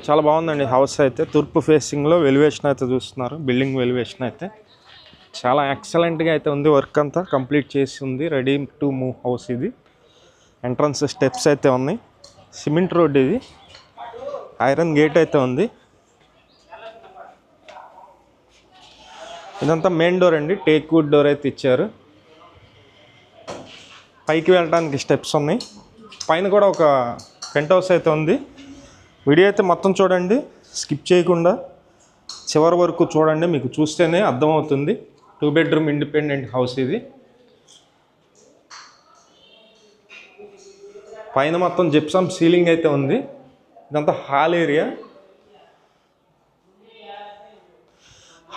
చాలా బాగుందండి హౌస్ అయితే. తూర్పు ఫేసింగ్లో ఎలివేషన్ అయితే చూస్తున్నారు. బిల్డింగ్ ఎలివేషన్ అయితే చాలా ఎక్సలెంట్గా అయితే ఉంది. వర్క్ అంతా కంప్లీట్ చేసి ఉంది. రెడీ టు మూవ్ హౌస్ ఇది. ఎంట్రన్స్ స్టెప్స్ అయితే ఉన్నాయి. సిమెంట్ రోడ్ ఇది. ఐరన్ గేట్ అయితే ఉంది. ఇదంతా మెయిన్ డోర్ అండి. టేక్ వుడ్ డోర్ అయితే ఇచ్చారు. పైకి వెళ్ళడానికి స్టెప్స్ ఉన్నాయి. పైన కూడా ఒక పెంట్ హౌస్ అయితే ఉంది. వీడియో అయితే మొత్తం చూడండి, స్కిప్ చేయకుండా చివరి వరకు చూడండి. మీకు చూస్తేనే అర్థమవుతుంది. 2 బెడ్రూమ్ ఇండిపెండెంట్ హౌస్ ఇది. పైన మొత్తం జిప్సమ్ సీలింగ్ అయితే ఉంది. ఇదంతా హాల్ ఏరియా.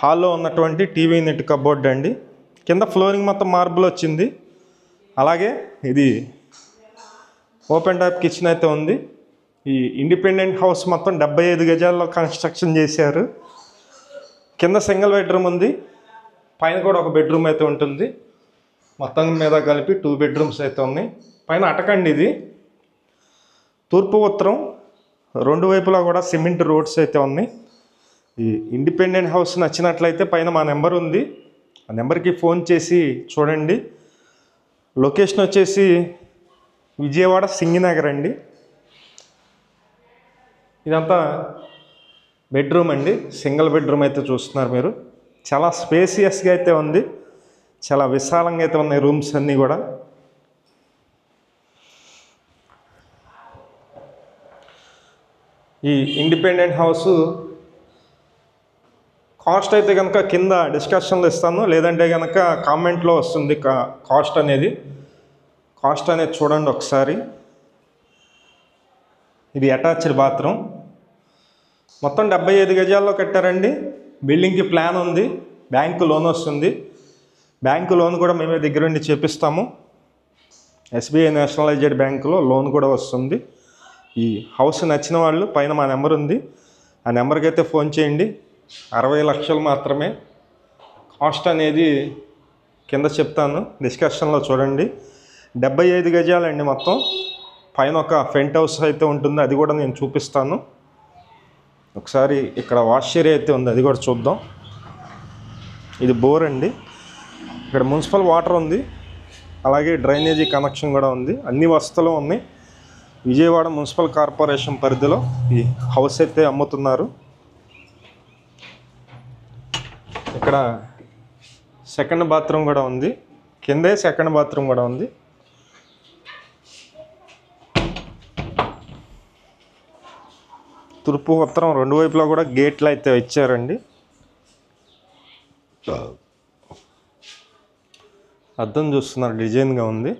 హాల్లో ఉన్నటువంటి టీవీ నెట్ కబోర్డ్ అండి. కింద ఫ్లోరింగ్ మొత్తం మార్బుల్ వచ్చింది. అలాగే ఇది ఓపెన్ టాప్ కిచెన్ అయితే ఉంది. ఈ ఇండిపెండెంట్ హౌస్ మొత్తం 75 గజాల్లో కన్స్ట్రక్షన్ చేశారు. కింద సింగిల్ బెడ్రూమ్ ఉంది. పైన కూడా ఒక బెడ్రూమ్ అయితే ఉంటుంది. మొత్తం మీద కలిపి 2 బెడ్రూమ్స్ అయితే ఉన్నాయి. పైన అటకండి ఇది. తూర్పు ఉత్తరం 2 వైపులా కూడా సిమెంట్ రోడ్స్ అయితే ఉన్నాయి. ఈ ఇండిపెండెంట్ హౌస్ నచ్చినట్లయితే పైన మా నెంబర్ ఉంది. ఆ నెంబర్కి ఫోన్ చేసి చూడండి. లొకేషన్ వచ్చేసి విజయవాడ సింగినగర్ అండి. ఇదంతా బెడ్రూమ్ అండి. సింగిల్ బెడ్రూమ్ అయితే చూస్తున్నారు మీరు. చాలా స్పేసియస్గా అయితే ఉంది. చాలా విశాలంగా అయితే ఉన్నాయి రూమ్స్ అన్నీ కూడా. ఈ ఇండిపెండెంట్ హౌస్ కాస్ట్ అయితే కనుక కింద డిస్కషన్లో ఇస్తాను, లేదంటే కనుక కామెంట్లో వస్తుంది కాస్ట్ అనేది చూడండి ఒకసారి. ఇది అటాచ్డ్ బాత్రూమ్. మొత్తం 75 గజాల్లో కట్టారండి. బిల్డింగ్కి ప్లాన్ ఉంది. బ్యాంకు లోన్ వస్తుంది. బ్యాంకు లోన్ కూడా మేమే దగ్గరుండి చేపిస్తాము. SBI నేషనలైజ్డ్ బ్యాంకులో లోన్ కూడా వస్తుంది. ఈ హౌస్ నచ్చిన వాళ్ళు పైన మా నెంబర్ ఉంది. ఆ నెంబర్కి అయితే ఫోన్ చేయండి. 60 లక్షలు మాత్రమే. కాస్ట్ అనేది కింద చెప్తాను, డిస్కషన్లో చూడండి. 75 గజాలండి మొత్తం. పైన ఒక పెంట్ హౌస్ అయితే ఉంటుంది. అది కూడా నేను చూపిస్తాను. ఒకసారి ఇక్కడ వాష్ ఏరియా అయితే ఉంది, అది కూడా చూద్దాం. ఇది బోర్ అండి. ఇక్కడ మున్సిపల్ వాటర్ ఉంది. అలాగే డ్రైనేజీ కనెక్షన్ కూడా ఉంది. అన్ని వసతులు ఉన్నాయి. విజయవాడ మున్సిపల్ కార్పొరేషన్ పరిధిలో ఈ హౌస్ అయితే అమ్ముతున్నారు. ఇక్కడ సెకండ్ బాత్రూమ్ కూడా ఉంది. కిందే సెకండ్ బాత్రూమ్ కూడా ఉంది. తూర్పు ఉత్తరం 2 వైపులా కూడా గేట్లు అయితే ఇచ్చారండి. అద్దం చూస్తున్నారు, డిజైన్గా ఉంది.